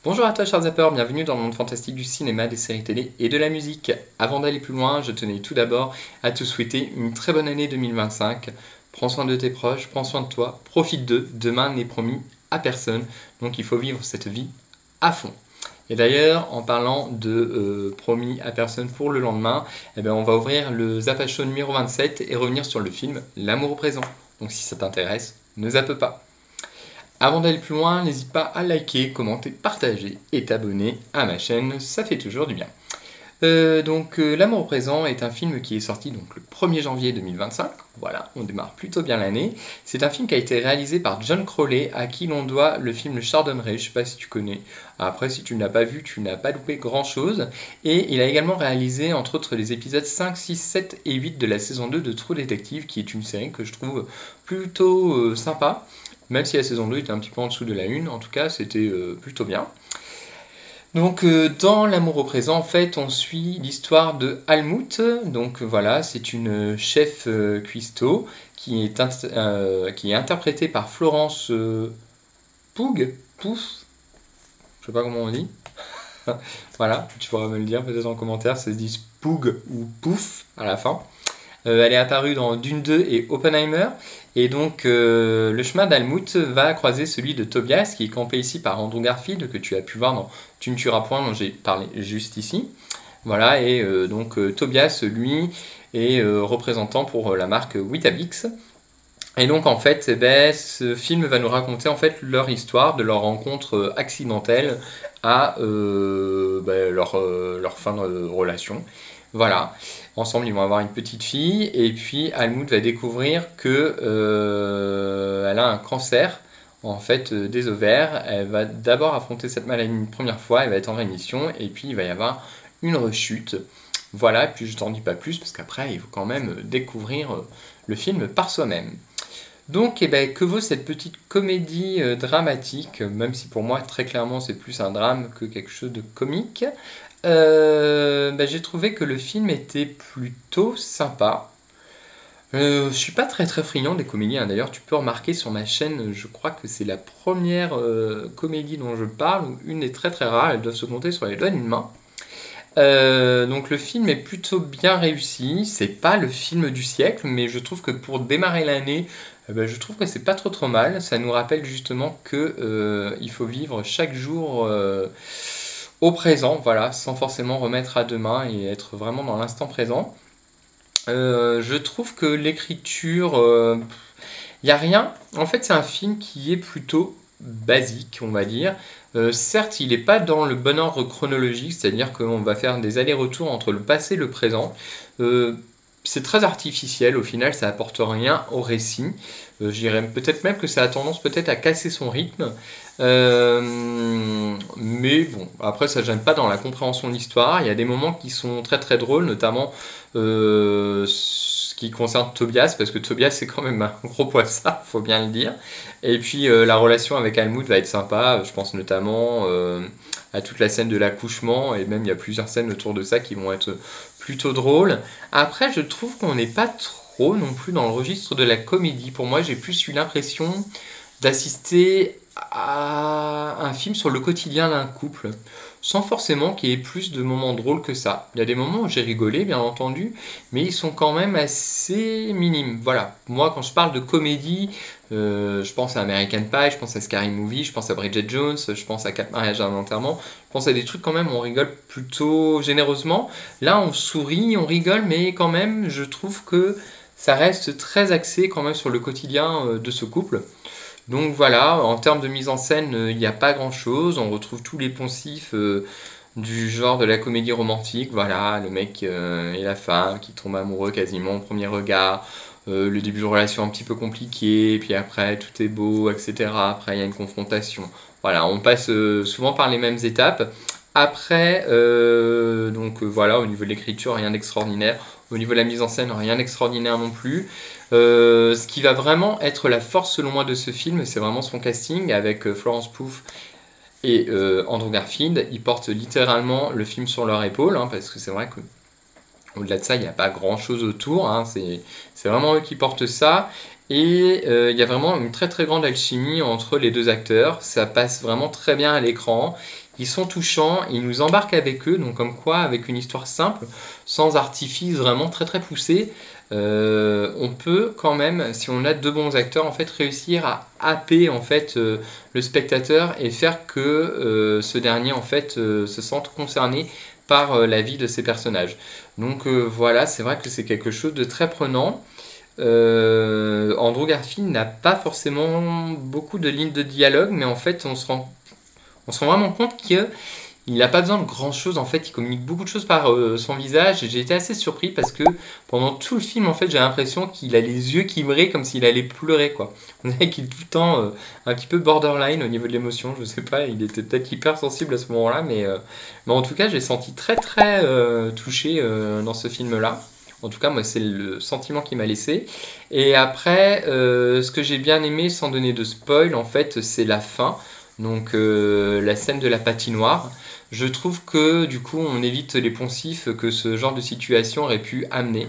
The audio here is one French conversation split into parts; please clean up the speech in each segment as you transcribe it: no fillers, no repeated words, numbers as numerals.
Bonjour à toi chers zappeurs, bienvenue dans le monde fantastique du cinéma, des séries télé et de la musique. Avant d'aller plus loin, je tenais tout d'abord à te souhaiter une très bonne année 2025. Prends soin de tes proches, prends soin de toi, profite d'eux, demain n'est promis à personne, donc il faut vivre cette vie à fond. Et d'ailleurs, en parlant de promis à personne pour le lendemain, on va ouvrir le Zappa Show numéro 27 et revenir sur le film L'amour au présent. Donc si ça t'intéresse, ne zappe pas. Avant d'aller plus loin, n'hésite pas à liker, commenter, partager et t'abonner à ma chaîne, ça fait toujours du bien. L'amour au présent est un film qui est sorti donc, le 1er janvier 2025. Voilà, on démarre plutôt bien l'année. C'est un film qui a été réalisé par John Crowley, à qui l'on doit le film Le Chardonneret. Je sais pas si tu connais. Après, si tu ne l'as pas vu, tu n'as pas loupé grand-chose. Et il a également réalisé, entre autres, les épisodes 5, 6, 7 et 8 de la saison 2 de True Detective, qui est une série que je trouve plutôt sympa. Même si la saison 2 était un petit peu en dessous de la 1, en tout cas, c'était plutôt bien. Donc dans L'amour au présent, en fait, on suit l'histoire de Almut. Donc voilà, c'est une chef cuistot qui est interprétée par Florence Pouf, je sais pas comment on dit. Voilà, tu pourras me le dire peut-être en commentaire, ça se dit Poug ou Pouf à la fin. Elle est apparue dans Dune 2 et Oppenheimer. Et donc, le chemin d'Almut va croiser celui de Tobias, qui est campé ici par Andrew Garfield, que tu as pu voir dans Tu ne tueras point, dont j'ai parlé juste ici. Voilà, et Tobias, lui, est représentant pour la marque Weetabix. Et donc, en fait, ce film va nous raconter en fait leur histoire, de leur rencontre accidentelle à leur fin de relation. Voilà. Ensemble, ils vont avoir une petite fille, et puis Almut va découvrir que elle a un cancer en fait des ovaires. Elle va d'abord affronter cette maladie une première fois, elle va être en rémission, et puis il va y avoir une rechute. Voilà, puis je t'en dis pas plus, parce qu'après, il faut quand même découvrir le film par soi-même. Donc, que vaut cette petite comédie dramatique, même si pour moi, très clairement, c'est plus un drame que quelque chose de comique. J'ai trouvé que le film était plutôt sympa. Je suis pas très très friand des comédies, hein. D'ailleurs, tu peux remarquer sur ma chaîne, je crois que c'est la première comédie dont je parle, ou une des très très rares, elles doivent se compter sur les doigts d'une main. Donc le film est plutôt bien réussi, c'est pas le film du siècle, mais je trouve que pour démarrer l'année, je trouve que c'est pas trop trop mal. Ça nous rappelle justement que il faut vivre chaque jour au présent, voilà, sans forcément remettre à demain et être vraiment dans l'instant présent. Je trouve que l'écriture, il n'y a rien. En fait, c'est un film qui est plutôt basique, on va dire. Certes, il n'est pas dans le bon ordre chronologique, c'est-à-dire qu'on va faire des allers-retours entre le passé et le présent. C'est très artificiel, au final, ça apporte rien au récit. Je dirais peut-être même que ça a tendance peut-être à casser son rythme. Mais bon, après, ça ne gêne pas dans la compréhension de l'histoire. Il y a des moments qui sont très très drôles, notamment ce qui concerne Tobias, parce que Tobias c'est quand même un gros poissard, faut bien le dire. Et puis la relation avec Almut va être sympa, je pense notamment à toute la scène de l'accouchement, et même il y a plusieurs scènes autour de ça qui vont être plutôt drôles. Après, je trouve qu'on n'est pas trop non plus dans le registre de la comédie. Pour moi, j'ai plus eu l'impression d'assister à un film sur le quotidien d'un couple, sans forcément qu'il y ait plus de moments drôles que ça. Il y a des moments où j'ai rigolé, bien entendu, mais ils sont quand même assez minimes. Voilà, moi quand je parle de comédie, je pense à American Pie, je pense à Scary Movie, je pense à Bridget Jones, je pense à 4 mariages à un enterrement, je pense à des trucs quand même où on rigole plutôt généreusement. Là on sourit, on rigole, mais quand même je trouve que ça reste très axé quand même sur le quotidien de ce couple. Donc voilà, en termes de mise en scène, il n'y a pas grand-chose. On retrouve tous les poncifs du genre de la comédie romantique. Voilà, le mec et la femme qui tombent amoureux quasiment au premier regard. Le début de relation un petit peu compliqué, puis après tout est beau, etc. Après il y a une confrontation. Voilà, on passe souvent par les mêmes étapes. Après, voilà, au niveau de l'écriture, rien d'extraordinaire. Au niveau de la mise en scène, rien d'extraordinaire non plus. Ce qui va vraiment être la force selon moi de ce film, c'est vraiment son casting avec Florence Pugh et Andrew Garfield. Ils portent littéralement le film sur leur épaule, hein, parce que c'est vrai qu'au-delà de ça, il n'y a pas grand-chose autour. Hein, c'est vraiment eux qui portent ça. Et il y a vraiment une très très grande alchimie entre les deux acteurs. Ça passe vraiment très bien à l'écran. Ils sont touchants, ils nous embarquent avec eux, donc comme quoi, avec une histoire simple, sans artifice vraiment très très poussé, on peut quand même, si on a deux bons acteurs, en fait, réussir à happer en fait le spectateur et faire que ce dernier en fait se sente concerné par la vie de ces personnages. Donc voilà, c'est vrai que c'est quelque chose de très prenant. Andrew Garfield n'a pas forcément beaucoup de lignes de dialogue, mais en fait, on se rend vraiment compte qu'il n'a pas besoin de grand chose. En fait, il communique beaucoup de choses par son visage. Et j'ai été assez surpris parce que pendant tout le film, en fait, j'ai l'impression qu'il a les yeux qui brillent comme s'il allait pleurer, quoi. On dirait qu'il est tout le temps un petit peu borderline au niveau de l'émotion. Je sais pas, il était peut-être hyper sensible à ce moment-là, mais en tout cas, j'ai senti très très touché dans ce film-là. En tout cas, moi, c'est le sentiment qui m'a laissé. Et après, ce que j'ai bien aimé, sans donner de spoil, en fait, c'est la fin. Donc, la scène de la patinoire. Je trouve que, du coup, on évite les poncifs que ce genre de situation aurait pu amener.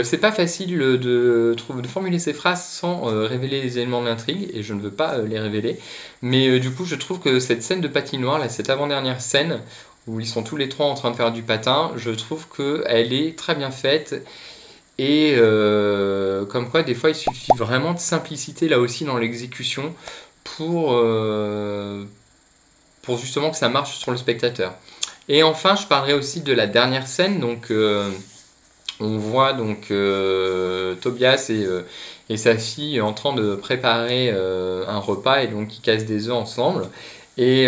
C'est pas facile de formuler ces phrases sans révéler les éléments de l'intrigue, et je ne veux pas les révéler. Mais du coup, je trouve que cette scène de patinoire, là, cette avant-dernière scène, où ils sont tous les trois en train de faire du patin, je trouve qu'elle est très bien faite. Et comme quoi, des fois, il suffit vraiment de simplicité là aussi dans l'exécution pour, pour justement que ça marche sur le spectateur. Et enfin, je parlerai aussi de la dernière scène. Donc, on voit donc Tobias et sa fille en train de préparer un repas et donc ils cassent des œufs ensemble. Et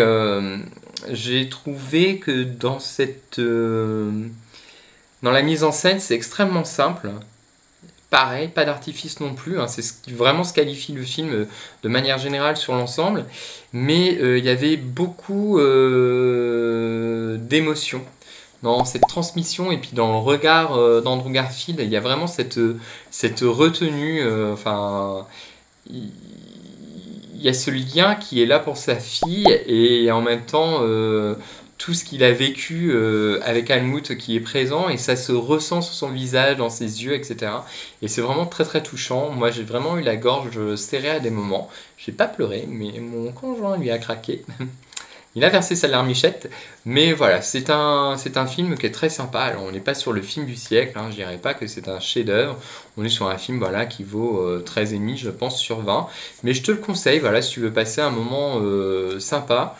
j'ai trouvé que dans la mise en scène, c'est extrêmement simple. Pareil, pas d'artifice non plus, hein, c'est vraiment ce qualifie le film de manière générale sur l'ensemble, mais il y avait beaucoup d'émotions dans cette transmission et puis dans le regard d'Andrew Garfield, il y a vraiment cette retenue, enfin, il y a ce lien qui est là pour sa fille et en même temps tout ce qu'il a vécu avec Helmut qui est présent et ça se ressent sur son visage, dans ses yeux, etc. Et c'est vraiment très très touchant. Moi j'ai vraiment eu la gorge serrée à des moments. J'ai pas pleuré, mais mon conjoint lui a craqué. Il a versé sa larmichette, mais voilà, c'est un film qui est très sympa. Alors, on n'est pas sur le film du siècle, hein, je dirais pas que c'est un chef-d'œuvre. On est sur un film voilà, qui vaut 13,5, je pense, sur 20. Mais je te le conseille, voilà, si tu veux passer un moment sympa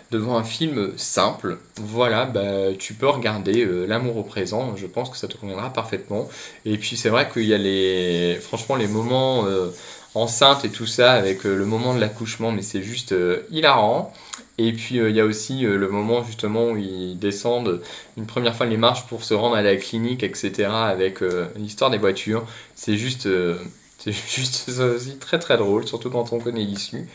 devant un film simple, voilà, bah, tu peux regarder L'amour au présent. Je pense que ça te conviendra parfaitement. Et puis, c'est vrai qu'il y a franchement, les moments enceinte et tout ça, avec le moment de l'accouchement, mais c'est juste hilarant. Et puis il y a aussi le moment justement où ils descendent une première fois les marches pour se rendre à la clinique, etc. avec l'histoire des voitures. C'est juste ça aussi très très drôle, surtout quand on connaît l'issue.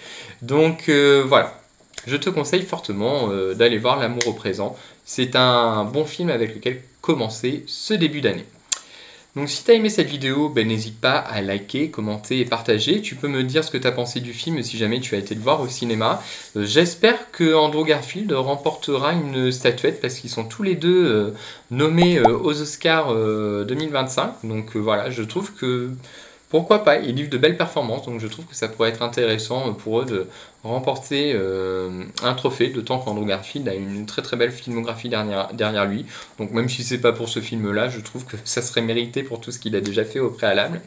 Donc voilà, je te conseille fortement d'aller voir L'amour au présent. C'est un bon film avec lequel commencer ce début d'année. Donc si tu as aimé cette vidéo, ben, n'hésite pas à liker, commenter et partager. Tu peux me dire ce que tu as pensé du film si jamais tu as été le voir au cinéma. J'espère que Andrew Garfield remportera une statuette parce qu'ils sont tous les deux nommés aux Oscars 2025. Donc voilà, je trouve que pourquoi pas, ils livrent de belles performances, donc je trouve que ça pourrait être intéressant pour eux de remporter un trophée, d'autant qu'Andrew Garfield a une très très belle filmographie derrière lui. Donc même si c'est pas pour ce film-là, je trouve que ça serait mérité pour tout ce qu'il a déjà fait au préalable.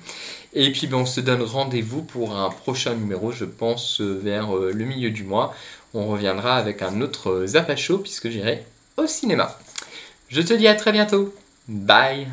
Et puis ben, on se donne rendez-vous pour un prochain numéro, je pense vers le milieu du mois. On reviendra avec un autre Zappa Show puisque j'irai au cinéma. Je te dis à très bientôt. Bye.